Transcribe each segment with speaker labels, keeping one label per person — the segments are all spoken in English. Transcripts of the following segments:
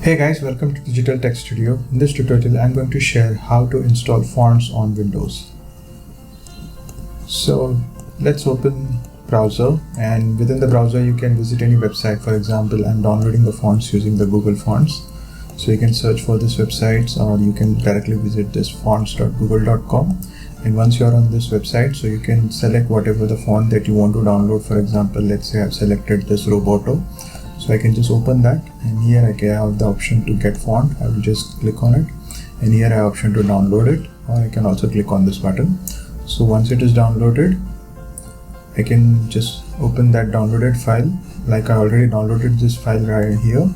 Speaker 1: Hey guys, welcome to Digital Tech Studio. In this tutorial, I'm going to share how to install fonts on Windows. So let's open browser, and within the browser you can visit any website. For example, I'm downloading the fonts using the Google Fonts. So you can search for this website, or you can directly visit this fonts.google.com. And once you're on this website, so you can select whatever the font that you want to download. For example, let's say I've selected this Roboto. So I can just open that, and here I can have the option to get font. I will just click on it, and here I have option to download it, or I can also click on this button. So once it is downloaded, I can just open that downloaded file. Like I already downloaded this file right here,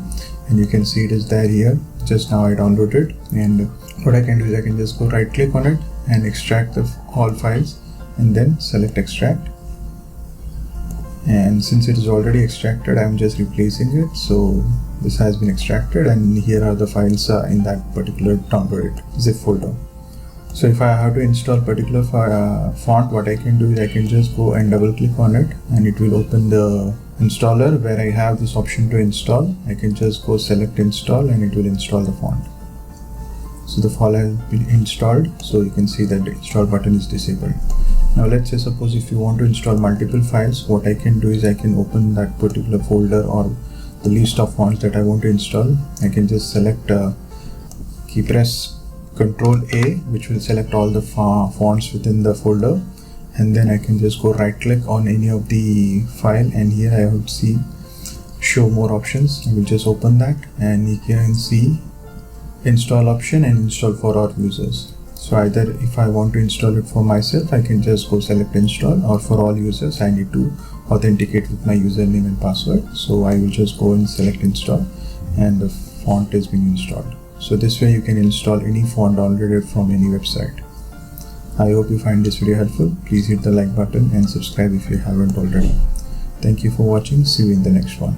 Speaker 1: and you can see it is there here. Just now I downloaded, and what I can do is I can just go right click on it and extract all files, and then select extract. And since it is already extracted, I'm just replacing it. So this has been extracted, and here are the files in that particular downloaded zip folder. So if I have to install particular font, what I can do is I can just go and double click on it, and it will open the installer where I have this option to install. I can just go select install, and it will install the font. So the file has been installed, so you can see that the install button is disabled. Now let's say suppose if you want to install multiple files, what I can do is I can open that particular folder or the list of fonts that I want to install. I can just select key press Ctrl A, which will select all the fonts within the folder, and then I can just go right click on any of the file, and here I would see show more options. I will just open that, and you can see install option and install for our users. So either if I want to install it for myself, I can just go select install, or for all users I need to authenticate with my username and password. So I will just go and select install, and the font is being installed. So this way you can install any font downloaded from any website. I hope you find this video helpful. Please hit the like button and subscribe if you haven't already. Thank you for watching. See you in the next one.